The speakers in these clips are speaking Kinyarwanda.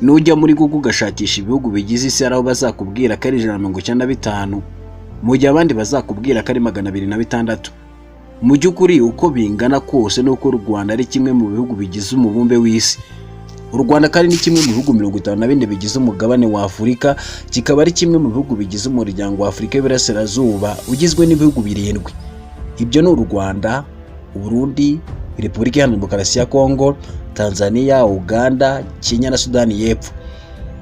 nujya muri Google ugashakisha ibihugu bigize isi araho bazakubwira ko ari 195 mu gihe abandi bazakubwira ko ari 206. Mu by'ukuri uko bingana kose nuko u Rwanda ari kimwe mu bihugu bigize umubumbe w'isi. U Rwanda kandi ni kimwe mu bihugu 54 bigize umugabane wa Afurika, kikaba ari kimwe mu bihugu bigize umuryango wa Afurika y'Iburasirazuba ugizwe n'ibihugu 7. Ibyo ni u Rwanda, Burundi, Repubulika Iharanira Demokarasi ya Congo, Tanzania, Uganda, Kenya na Sudani y'Epfo.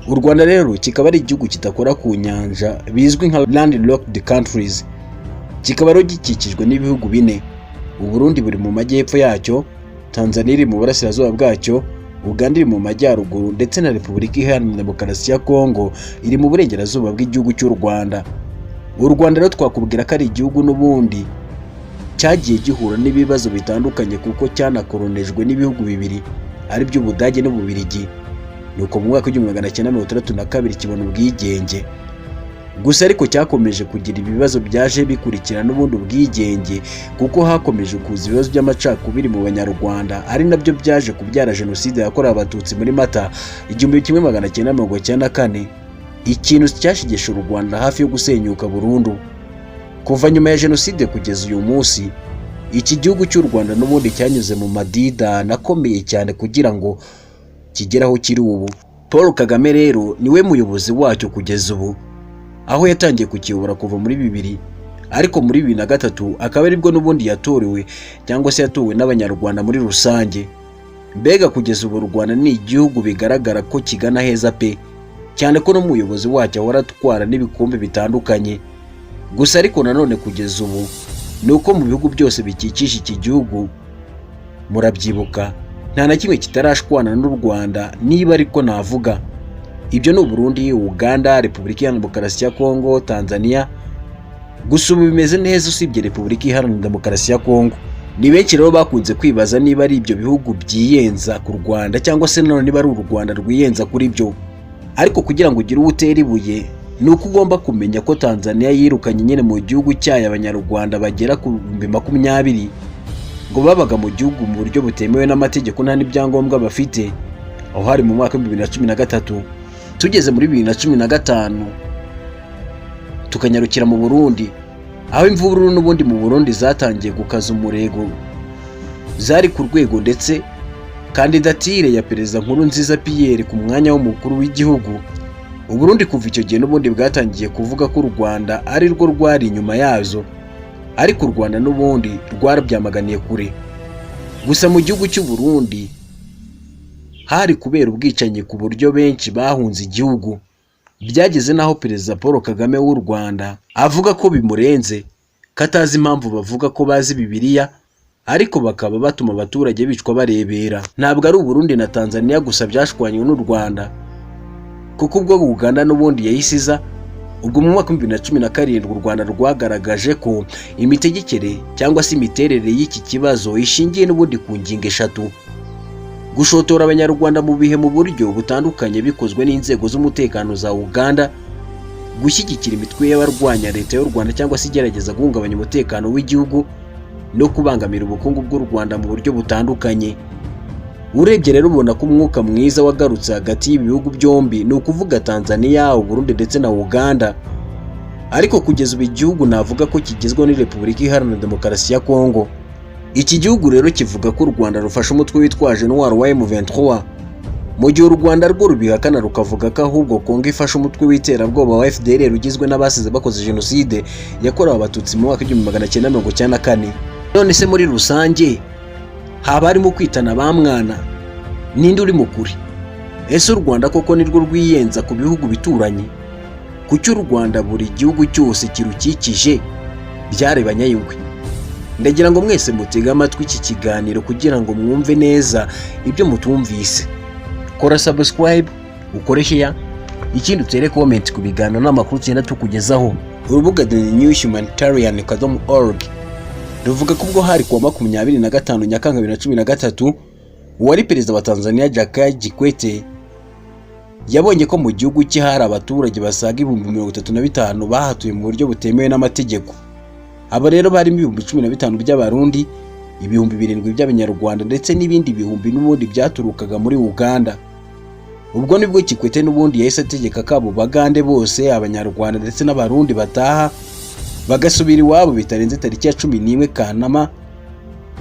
U Rwanda rero kikaba ari igihugu kitakora ku nyanja bizwi nka landlocked countries. Kikaba rero gikikijwe n'ibihugu 4. U Burundi buri mu majyepfo yacyo, Tanzania iri mu burasirazuba bwacyo, Uganda iri mu majyaruguru ndetse na Repubulika Iharanira Demokarasi ya Congo iri mu burengerazuba bw'igihugu cy'u Rwanda. U Rwanda rero twakubwira ko ari igihugu n'ubundi cyagiye gihura n'ibibazo bitandukanye kuko cyanakoronejwe n'ibihugu 2 ari byo Ubudage n'Ububirigi. Nuko mu mwaka w'1962 kibona ubwigenge. Gusa ariko cyakomeje kugira ibibazo byaje bikurikira n'ubundi ubwigenge kuko hakomeje kuza ibibazo by'amacakubiri mu Banyarwanda ari nabyo byaje kubyara jenoside yakorewe Abatutsi muri Mata 1994, ikintu cyashigesha u Rwanda hafi yo gusenyuka burundu. Kuva nyuma ya jenoside kugeza uyu munsi, iki gihugu cy'u Rwanda n'ubundi cyanyuze mu madida nakomeye cyane kugira ngo kigeraho kiri ubu. Paul Kagame rero niwe muyobozi wacyo kugeza ubu, aho yatangiye kukiyobora kuva muri 2000, ariko muri 2003 akaba aribwo n'ubundi yatorewe cyangwa se yatowe n'Abanyarwanda muri rusange. Mbega kugeza ubu u Rwanda ni igihugu bigaragara ko kigana heza pe, cyane ko n'umuyobozi wacyo ahora atwara n'ibikombe bitandukanye. Gusa ariko nanone kugeza ubu nuko mu bihugu byose bikikije iki gihugu murabyibuka nta na kimwe kitarashwana n'u Rwanda, niba ariko navuga. Ibyo ni Burundi, Uganda, Repubulika Iharanira Demokarasi ya Congo, Tanzania. Gusa ubu bimeze neza usibye Repubulika Iharanira Demokarasi ya Congo. Ni benshi rero bakunze kwibaza niba ari ibyo bihugu byiyenza ku Rwanda cyangwa se none niba ari u Rwanda rwiyenza kuri byo. Ariko kugira ngo ugire ubutera ibuye nuko ugomba kumenya ko Tanzania yirukanye nyine mu gihugu cyayo Abanyarwanda bagera ku 20 ngo babaga mu gihugu mu buryo butemewe n'amategeko nta n'ibyangombwa bafite. Aho hari mu mwaka 2013. Tugeze muri 2015 tukanyarukira mu Burundi, aho imvururu n'ubundi mu Burundi zatangiye gukaza umurego, zari ku rwego ndetse kandidatire ya Perezida Nkurunziza Pierre ku mwanya w'umukuru w'igihugu. U Burundi kuva icyo gihe n'ubundi bwatangiye kuvuga ko u Rwanda ari rwo rwari inyuma yazo, ariko u Rwanda n'ubundi rwarabyamaganiye kure. Gusa mu gihugu cy'u Burundi hari kubera ubwicanyi ku buryo benshi bahunze igihugu. Byageze naho Perezida Paul Kagame w'u Rwanda avuga ko bimurenze, katazi impamvu bavuga ko bazi Bibiliya ariko bakaba batuma abaturage bicwa barebera. Ntabwo ari u Burundi na Tanzania gusa byashwanywe n'u Rwanda, kuko ubwo Uganda n'ubundi yahisiza. Ubwo mu mwaka 2017 u Rwanda rwagaragaje ko imitegekere cyangwa se imiterere y'iki kibazo ishingiye n'ubundi ku ngingo 3: gushotora Abanyarwanda mu bihe mu buryo butandukanye bikozwe n'inzego z'umutekano za Uganda, gushyigikira imitwe y'abarwanya leta y'u Rwanda cyangwa se igerageza guhungabanya umutekano w'igihugu, no kubangamira ubukungu bw'u Rwanda mu buryo butandukanye. Urebye rero ubona ko umwuka mwiza wagarutse hagati y'ibihugu byombi, ni ukuvuga Tanzania, Burundi ndetse na Uganda. Ariko kugeza ubu igihugu navuga ko kigezweho ni Repubulika Iharanira Demokarasi ya Congo. Iki gihugu rero kivuga ko u Rwanda rufasha umutwe witwaje intwaro wa M23, mu gihe u Rwanda rwo rubihakana rukavuga ko ahubwo Congo ifasha umutwe w'iterabwoba wa FDLR rugizwe n'abasize bakoze jenoside yakorewe Abatutsi mu mwaka 1994. None se muri rusange haba harimo kwitana ba mwana, ninde uri mukuri? Ese u Rwanda koko nirwo rwiyenza ku bihugu bituranye? Kuki u Rwanda buri gihugu cyose kirukikije byarebanya yungwe? Ndagira ngo mwese mutega amatwi iki kiganiro kugira ngo mwumve neza ibyo mutumvise. Kora subscribe, ukore share, ikindi utere comment ku biganiro n'amakuru cyenda tukugezaho. Urubuga theNewHumanitarian.org ruvuga ko ubwo hari kuwa 25 Nyakanga 2013 uwari perezida wa Tanzania Jakaya Kikwete yabonye ko mu gihugu cye hari abaturage basaga 35,000 bahatuye mu buryo butemewe n'amategeko. Aba rero barimo 15,000 by'Abarundi, 7,000 by'Abanyarwanda ndetse n'ibindi bihumbi n'ubundi byaturukaga muri Uganda. ubwo nibwo Kikwete n'ubundi yahise ategeka kabo bagande bose abanyarwanda ndetse n'abarundi bataha bagasubira iwabo bitarenze tariki ya 11 Kanama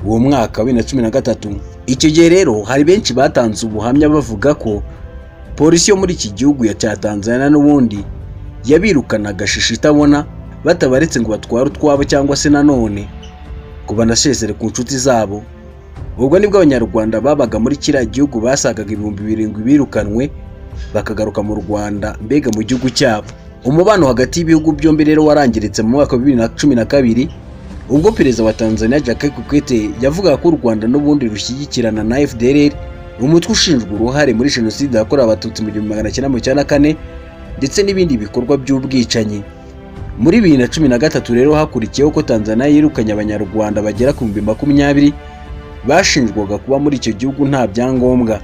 uwo mwaka wa 2013. Icyo gihe rero hari benshi batanze ubuhamya bavuga ko polisi yo muri iki gihugu ya Tanzania n'ubundi yabirukanaga shishi itabona batabaretse ngo batware utwabo cyangwa se nanone ngo banashesere ku nshuti zabo. Ubwo nibwo abanyarwanda babaga muri kiriya gihugu basagaga 7,000 birukanwe bakagaruka mu Rwanda, mbega mu gihugu cyabo. Umubano hagati y'ibihugu byombi rero warangiritse mu mwaka wa 2012 ubwo perezida wa Tanzania Jakaya Kikwete yavugaga ko u Rwanda n'ubundi rushyigikirana na FDLR, umutwe ushinjwa uruhare muri jenoside yakorewe abatutsi mu 1994 ndetse n'ibindi bikorwa by'ubwicanyi. Muri 2013 rero hakurikiyeho ko Tanzania yirukanye abanyarwanda bagera ku 20,000 bashinjwaga kuba muri icyo gihugu nta byangombwa.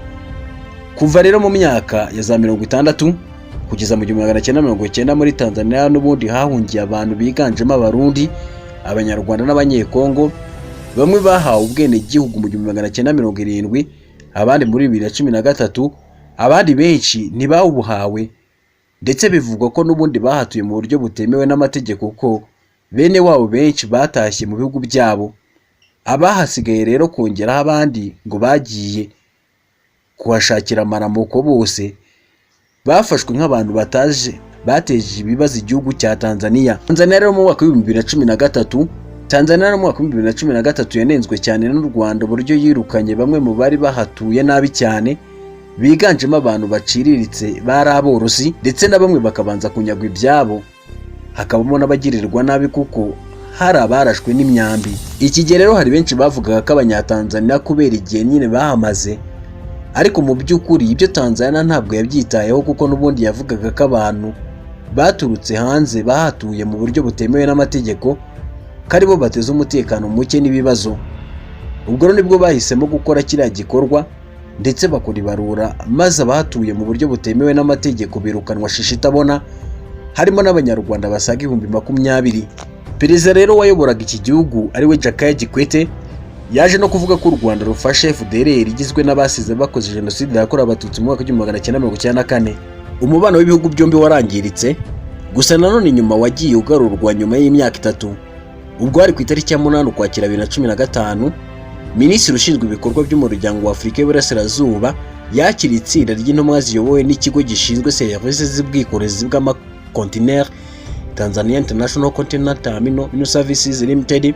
Kuva rero mu myaka ya za 60 kugeza mu 1990 muri Tanzania n'ubundi hahungiye abantu biganjemo abarundi, abanyarwanda n'abanyekongo. Bamwe bahawe ubwene gihugu mu 1970, abandi muri 2013, abandi benshi ntibawubuhawe, ndetse bivugwa ko n'ubundi bahatuye mu buryo butemewe n'amategeko ko bene wabo benshi batashye mu bihugu byabo. Abahasigaye rero kongeraho abandi ngo bagiye kuhashakira amaramuko bose bafashwe nk'abantu bateje ibibazo igihugu cya Tanzania. Tanzania rero mu mwaka wa 2013 Tanzania mu mwaka wa 2013 yanenzwe cyane n'u Rwanda uburyo yirukanye bamwe mu bari bahatuye nabi cyane, biganjemo abantu baciriritse bari aborozi ndetse na bamwe bakabanza kunyagwa ibyabo, hakabamo n'abagirirwa nabi kuko hari abarashwe n'imyambi. Iki gihe rero hari benshi bavugaga ko abanyatanzania kubera igihe nyine bahamaze, ariko mu by'ukuri ibyo Tanzania ntabwo yabyitayeho kuko n'ubundi yavugaga ko abantu baturutse hanze bahatuye mu buryo butemewe n'amategeko kari bo bateze umutekano muke n'ibibazo. Ubwo rero nibwo bahisemo gukora kiriya gikorwa ndetse bakora ibarura, maze abahatuye mu buryo butemewe n'amategeko birukanwa shishi itabona, harimo n'abanyarwanda basaga 20,000. Perezida rero wayoboraga iki gihugu ariwe Jakaya Kikwete yaje no kuvuga ko u Rwanda rufashe FDLR igizwe n'abasize bakoze jenoside yakorewe abatutsi mu mwaka wa 1994. Umubano w'ibihugu byombi warangiritse, gusa nanone nyuma wagiye ugarurwa nyuma y'imyaka 3. Ubwo ari ku itariki ya 8 Ukwakira 2015, Minisitiri ushinzwe ibikorwa by'umuryango wa Afurika y'Iburasirazuba yakiriye itsinda ry'intumwa ziyobowe n'ikigo gishinzwe serivisi z'ubwikorezi bw'amakontineri Tanzania International Container Terminal Services Limited,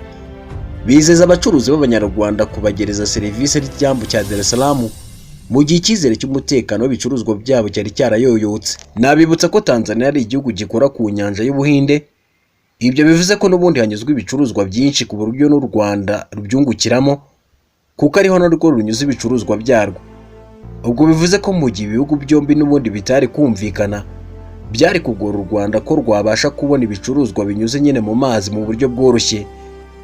bizeza abacuruzi b'abanyarwanda kubagereza serivisi y'icyambu cya Dar es Salaam mu gihe icyizere cy'umutekano w'ibicuruzwa byabo cyari cyarayoyotse. Nabibutsa ko Tanzania ari igihugu gikora ku nyanja y'Ubuhinde, ibyo bivuze ko n'ubundi hanyuzwa ibicuruzwa byinshi ku buryo n'u Rwanda rubyungukiramo kuko ariho narwo runyuze ibicuruzwa byarwo. Ubwo bivuze ko mu gihe ibihugu byombi n'ubundi bitari kumvikana, byari kugora u Rwanda ko rwabasha kubona ibicuruzwa binyuze nyine mu mazi mu buryo bworoshye.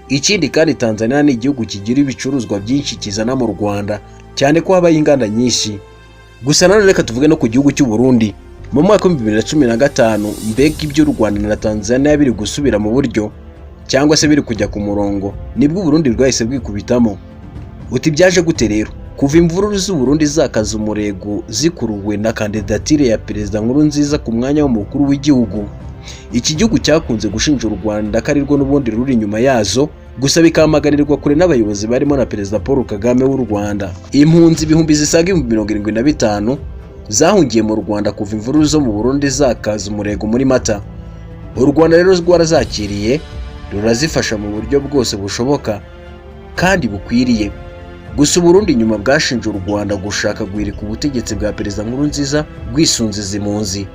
Ikindi kandi Tanzania ni igihugu kigira ibicuruzwa byinshi kizana mu Rwanda, cyane ko habaye inganda nyinshi. Gusa nanone reka tuvuge no ku gihugu cy'u Burundi. Mu mwaka wa 2015 mbega ibyo u Rwanda na Tanzania biri gusubira mu buryo cyangwa se biri kujya ku murongo, nibwo Burundi rwahise bwikubitamo. Uti byaje gute rero? Kuva imvururu z'u Burundi zakaza umurego zikuruwe na kandidatire ya Perezida Nkurunziza ku mwanya w'umukuru w'igihugu, iki gihugu cyakunze gushinja u Rwanda ko arirwo n'ubundi ruri inyuma yazo, gusa bikamagarirwa kure n'abayobozi barimo na Perezida Paul Kagame w'u Rwanda. Impunzi ibihumbi zisaga 75,000 zahungiye mu Rwanda kuva imvururu zo mu Burundi zakaza umurego muri Mata. U Rwanda rero rwarazakiriye rurazifasha mu buryo bwose bushoboka kandi bukwiriye. Gusa Burundi nyuma bwashinje u Rwanda gushaka guhirika ubutegetsi bwa Perezida Nkurunziza rwisunze izi mpunzi.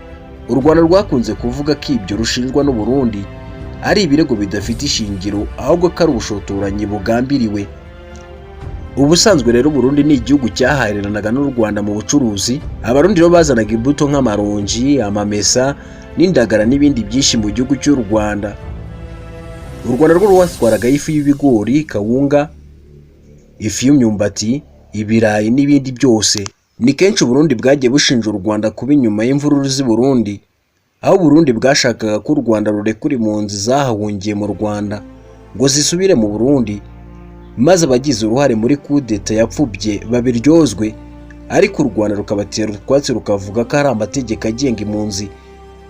U Rwanda rwakunze kuvuga ko ibyo rushinjwa n'u Burundi ari ibirego bidafite ishingiro, ahubwo ko ari ubushotoranyi bugambiriwe. Ubusanzwe rero Burundi ni igihugu cyahariranaga n'u Rwanda mu bucuruzi. Abarundi rero bazanaga imbuto nk'amaronji, amamesa n'indagara n'ibindi byinshi mu gihugu cy'u Rwanda. U Rwanda rwo rwatwaraga ifu y'ibigori, kawunga, ifu y'imyumbati, ibirayi n'ibindi byose. Ni kenshi Burundi bwagiye bushinja u Rwanda kuba inyuma y'imvururu z'i Burundi, aho Burundi bwashakaga ko u Rwanda rurekura impunzi zahahungiye mu Rwanda ngo zisubire mu Burundi, maze abagize uruhare muri kudeta yapfubye babiryozwe ariko u Rwanda rukabatera utwatsi rukavuga ko hari amategeko agenga impunzi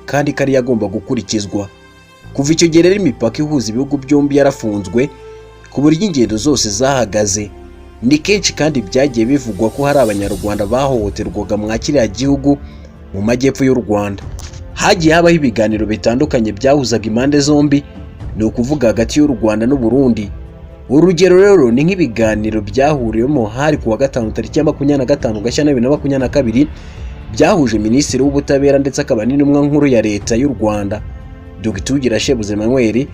kandi ko ari agomba gukurikizwa. Kuva icyo gihe rero imipaka ihuza ibihugu byombi yarafunzwe ku buryo ingendo zose zahagaze. Ni kenshi kandi byagiye bivugwa ko hari abanyarwanda bahohoterwaga mwa kiriya gihugu mu majyepfo y'u Rwanda. Hagiye habaho ibiganiro bitandukanye byahuzaga impande zombi, ni ukuvuga hagati y'u Rwanda n'u Burundi. Urugero rero ni nk'ibiganiro byahuriwemo hari kuwa gatanu tariki ya 25 Gashyantare 2022 byahuje Minisitiri w'Ubutabera ndetse akaba n'intumwa nkuru ya leta y'u Rwanda Dr. Emmanuel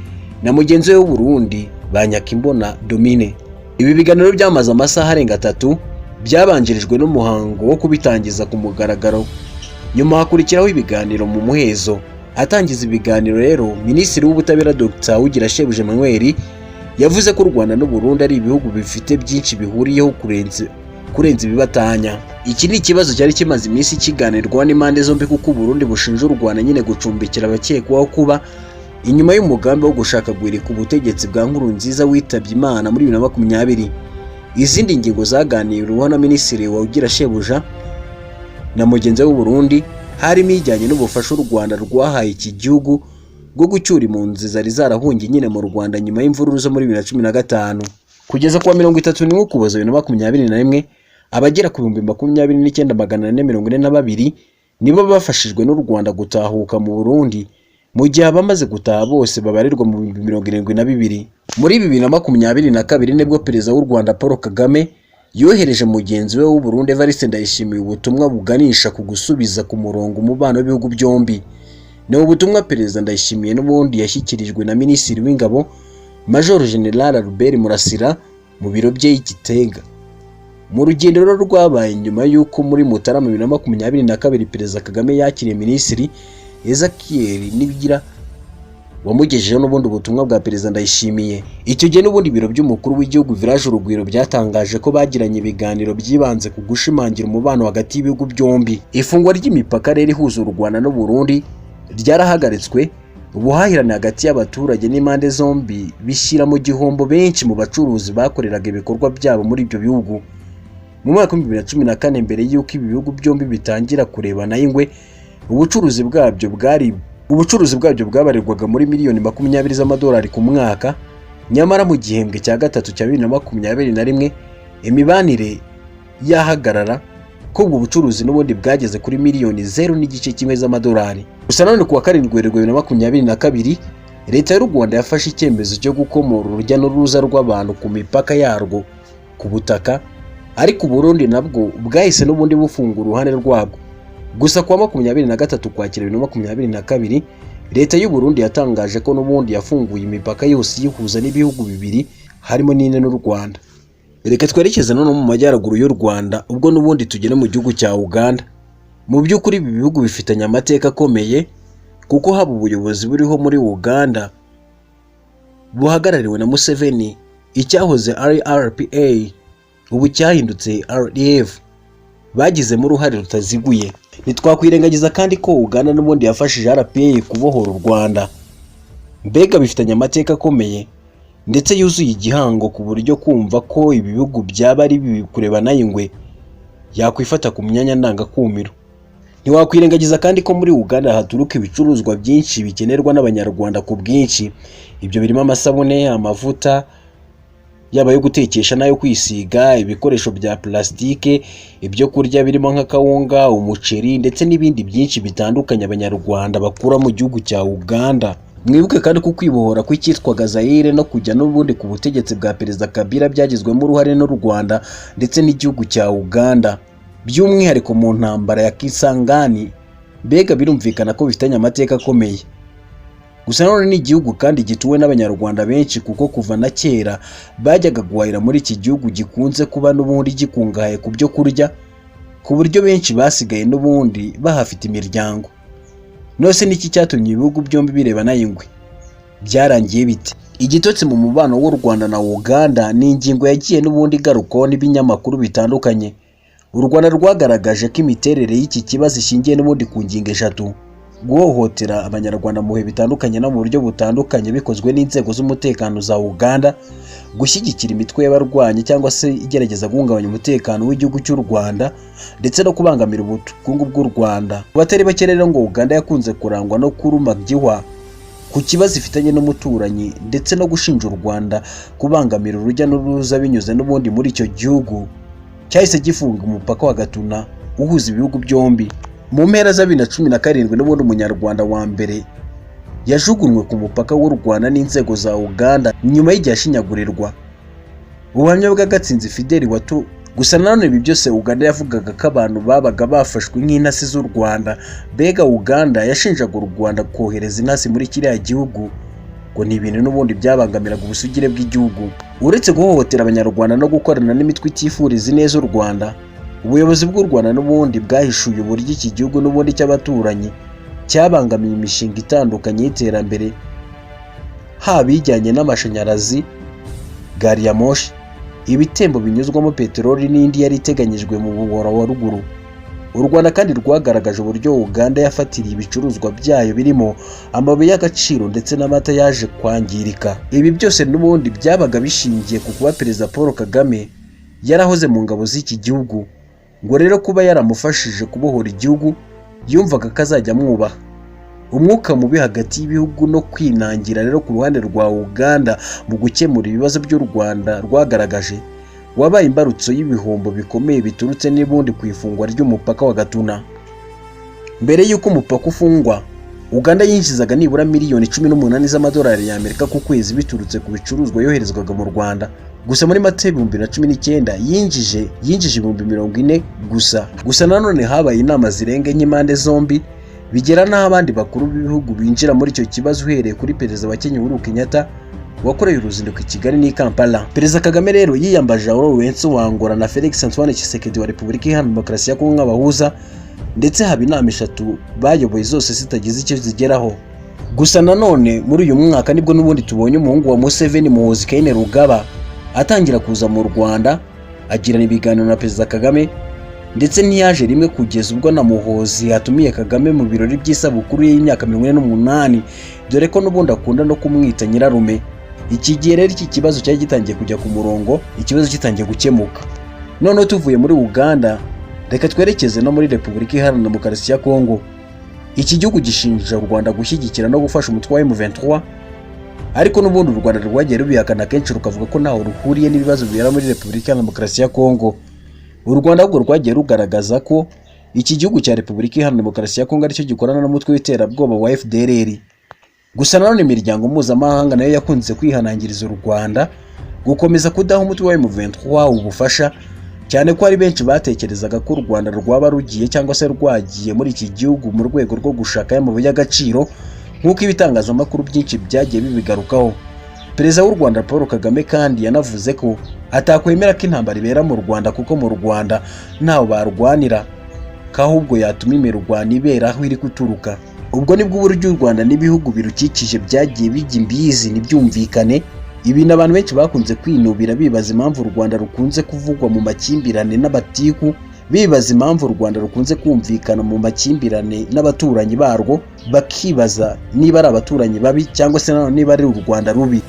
na mugenzi we w'u Burundi Banyakimbona Domine. Ibi biganiro byamaze amasaha arenga 3 byabanjirijwe n'umuhango wo kubitangiza ku mugaragaro. Nyuma hakurikiraho ibiganiro mu muhezo. Atangiza ibiganiro rero Minisitiri w'Ubutabera Dr. Emmanuel yavuze ko u Rwanda n'u Burundi ari ibihugu bifite byinshi bihuriyeho kurenza ibibatanya. Iki ni ikibazo cyari kimaze iminsi kiganirwa n'impande zombi kuko u Burundi bushinja u Rwanda nyine gucumbikira abakekwaho kuba inyuma y'umugambi wo gushaka guhirika ubutegetsi bwa Nkurunziza witabye Imana muri 2020. Izindi ngingo zaganiriweho na Minisitiri Uwagirashebuja na mugenzi w'u Burundi harimo ijyanye n'ubufasha u Rwanda rwahaye iki gihugu bwo gucyura impunzi zari zarahungiye nyine mu Rwanda nyuma y'imvururu zo muri 2015. Kugeza kuwa 31 Ukuboza 2021 abagera ku 29,442 nibo bafashijwe n'u Rwanda gutahuka mu Burundi, mu gihe abamaze gutaha bose babarirwa mu 72. Muri 2022 nibwo Perezida w'u Rwanda Paul Kagame yohereje mugenzi we w'u Burundi Evariste Ndayishimiye ubutumwa buganisha ku gusubiza ku murongo umubano w'ibihugu byombi. Ni ubutumwa Perezida Ndayishimiye n'ubundi yashyikirijwe na Minisitiri w'Ingabo Major General Albert Murasira mu biro bye Igitega. Mu rugendo rwabaye nyuma y'uko muri Mutarama 2022 Perezida Kagame yakiriye Minisitiri Ezekiel Nibigira wamugejejeho n'ubundi ubutumwa bwa Perezida Ndayishimiye. Icyo gihe n'ubundi biro by'umukuru w'igihugu Village Urugwiro byatangaje ko bagiranye ibiganiro byibanze ku gushimangira umubano hagati y'ibihugu byombi. Ifungwa ry'imipaka rero ihuza u Rwanda n'u Burundi ryarahagaritswe. Ubuhahirane hagati y'abaturage n'impande zombi bishyira mu gihombo benshi mu bacuruzi bakoreraga ibikorwa byabo muri ibyo bihugu. Mu mwaka wa 2014 mbere y'uko ibi bihugu byombi bitangira kurebana ingwe, ubucuruzi bwabyo bwabarirwaga muri miliyoni 20 z'amadolari ku mwaka. Nyamara mu gihembwe cya gatatu cya 2021 imibanire yahagarara ko ubwo bucuruzi n'ubundi bwageze kuri miliyoni 0.1 z'amadolari. Gusa none kuwa 7 Werurwe 2022 leta y'u Rwanda yafashe icyemezo cyo gukomora urujya n'uruza rw'abantu ku mipaka yarwo ku butaka, ariko Burundi nabwo bwahise n'ubundi bufungura uruhande rwabwo. Gusa kuwa 23 Ukwakira 2022 leta y'u Burundi yatangaje ko n'ubundi yafunguye imipaka yose yihuza n'ibihugu bibiri harimo n'ine n'u Rwanda. Reka twerekeze none mu majyaruguru y'u Rwanda, ubwo n'ubundi tugene mu gihugu cya Uganda. Mu by'ukuri ibi bihugu bifitanye amateka akomeye kuko haba ubuyobozi buriho muri Uganda buhagarariwe na Museveni, icyahoze ari RPA ubu cyahindutse RDF, bagizemo uruhare rutaziguye. Ntitwakwirengagiza kandi ko Uganda n'ubundi yafashije RPA kubohora u Rwanda. Mbega bifitanye amateka akomeye ndetse yuzuye igihango ku buryo kumva ko ibi bihugu byaba ari bikurebana ingwe yakwifata ku myanya ndangakumiro. Ntiwakwirengagiza kandi ko muri Uganda haturuka ibicuruzwa byinshi bikenerwa n'abanyarwanda ku bwinshi. Ibyo birimo amasabune, amavuta yaba yo gutekesha nayo kwisiga, ibikoresho bya plastike, ibyo kurya birimo nk'akawunga, umuceri ndetse n'ibindi byinshi bitandukanye abanyarwanda bakura mu gihugu cya Uganda. Mwibuke kandi ko kwibohora kw'icyitwaga Zaire no kujya n'ubundi ku butegetsi bwa Perezida Kabila byagizwemo uruhare n'u Rwanda ndetse n'igihugu cya Uganda, by'umwihariko mu ntambara ya Kisangani. Mbega birumvikana ko bifitanye amateka akomeye. Gusa none ni igihugu kandi gituwe n'abanyarwanda benshi kuko kuva na kera bajyaga guhahira muri iki gihugu gikunze kuba n'ubundi gikungahaye ku byo kurya, ku buryo benshi basigaye n'ubundi bahafite imiryango. Nose niki cyatumye ibihugu byombi birebana ingwe? Byarangiye bite? Igitotsi mu mubano w'u Rwanda na Uganda ni ingingo yagiye n'ubundi garukaho n'ibinyamakuru bitandukanye. U Rwanda rwagaragaje ko imiterere y'iki kibazo ishingiye n'ubundi ku ngingo eshatu. guhohotera abanyarwanda mu bihe bitandukanye no mu buryo butandukanye bikozwe n'inzego z'umutekano za Uganda, gushyigikira imitwe y'abarwanyi cyangwa se igerageza guhungabanya umutekano w'igihugu cy'u Rwanda ndetse no kubangamira ubukungu bw'u Rwanda. Batari bake rero ngo Uganda yakunze kurangwa no kuruma byihwa ku kibazo ifitanye n'umuturanyi ndetse no gushinja u Rwanda kubangamira urujya n'uruza binyuze n'ubundi muri icyo gihugu cyahise gifunga umupaka wa Gatuna uhuza ibihugu byombi. Mu mpera za 2017 n'ubundi umunyarwanda wa mbere yajugunywe ku mupaka w'u Rwanda n'inzego za Uganda nyuma y'igihe ashinyagurirwa. Ubuhamya bw'Agatsinzi Fideli Watu. Gusa nanone ibi byose Uganda yavugaga ko abantu babaga bafashwe nk'intasi z'u Rwanda. Bega Uganda yashinjaga u Rwanda kohereza intasi muri kiriya gihugu ngo ni ibintu n'ubundi byabangamiraga ubusugire bw'igihugu. Uretse guhohotera abanyarwanda no gukorana n'imitwe itifuriza neza u Rwanda, ubuyobozi bw'u Rwanda n'ubundi bwahishuye uburyo iki gihugu n'ubundi cy'abaturanyi cyabangamiye imishinga itandukanye y'iterambere, haba ijyanye n'amashanyarazi, gari ya moshi, ibitembo binyuzwamo peteroli n'indi yari iteganyijwe mu buhoro wa ruguru. U Rwanda kandi rwagaragaje uburyo Uganda yafatiriye ibicuruzwa byayo birimo amabuye y'agaciro ndetse n'amata yaje kwangirika. Ibi byose n'ubundi byabaga bishingiye ku kuba Perezida Paul Kagame yarahoze mu ngabo z'iki gihugu, ngo rero kuba yaramufashije kubohora igihugu yumvaga ko azajya amwubaha. Umwuka mubi hagati y'ibihugu no kwinangira rero ku ruhande rwa Uganda mu gukemura ibibazo by'u Rwanda rwagaragaje wabaye imbarutso y'ibihombo bikomeye biturutse n'ubundi ku ifungwa ry'umupaka wa Gatuna. Mbere y'uko umupaka ufungwa, Uganda yinjizaga nibura miliyoni 18 z'amadolari y'Amerika ku kwezi biturutse ku bicuruzwa yoherezwaga mu Rwanda. Gusa muri Mata 2019 yinjije 40,000 gusa. Gusa nanone habaye inama zirenga impande zombi, bigera n'aho abandi bakuru b'ibihugu binjira muri icyo kibazo uhereye kuri Perezida wa Kenya Uhuru Kenyatta wakoreye uruzinduko i Kigali n'i Kampala. Perezida Kagame rero yiyambaje Lawrence Wangora na Felix Antoine Tshisekedi wa Repubulika Iharanira Demokarasi ya Kongo nk'abahuza, ndetse haba inama 3 bayoboye zose zitagize icyo zigeraho. Gusa nanone muri uyu mwaka nibwo n'ubundi tubonye umuhungu wa Museveni Muhozi Kainerugaba atangira kuza mu Rwanda agirana ibiganiro na Perezida Kagame, ndetse ntiyaje rimwe kugeza ubwo na Muhozi yatumiye Kagame mu birori by'isabukuru y'imyaka 48, dore ko n'ubundi akunda no kumwita nyirarume. Iki gihe rero iki kibazo cyari gitangiye kujya ku murongo, ikibazo kitangiye gukemuka. None tuvuye muri Uganda, reka twerekeze no muri Repubulika Iharanira Demokarasi ya Kongo. Iki gihugu gishinja u Rwanda gushyigikira no gufasha umutwe wa M23, ariko n'ubundi u Rwanda rwagiye rubihakana kenshi rukavuga ko ntaho ruhuriye n'ibibazo bibera muri Repubulika Iharanira Demokarasi ya Kongo. U Rwanda ahubwo rwagiye rugaragaza ko iki gihugu cya Repubulika Iharanira Demokarasi ya Kongo aricyo gikorana n'umutwe w'iterabwoba wa FDLR. Gusa nanone imiryango mpuzamahanga nayo yakunze kwihanangiriza u Rwanda gukomeza kudaha umutwe wa M23 ubufasha, cyane ko ari benshi batekerezaga ko u Rwanda rwaba rugiye cyangwa se rwagiye muri iki gihugu mu rwego rwo gushaka amabuye y'agaciro nk'uko ibitangazamakuru byinshi byagiye bibigarukaho. Perezida w'u Rwanda Paul Kagame kandi yanavuze ko atakwemera ko intambara ibera mu Rwanda kuko mu Rwanda ntaho barwanira, kahubwo yatuma imirwano ibera aho iri guturuka. Ubwo nibwo uburyo u Rwanda n'ibihugu birukikije byagiye bijya imbizi n'ibyumvikane. Ibi n'abantu benshi bakunze kwinubira bibaza impamvu u Rwanda rukunze kuvugwa mu makimbirane n'abatiku, bibaza impamvu u Rwanda rukunze kumvikana mu makimbirane n'abaturanyi barwo, bakibaza niba ari abaturanyi babi cyangwa se niba ari u Rwanda rubi.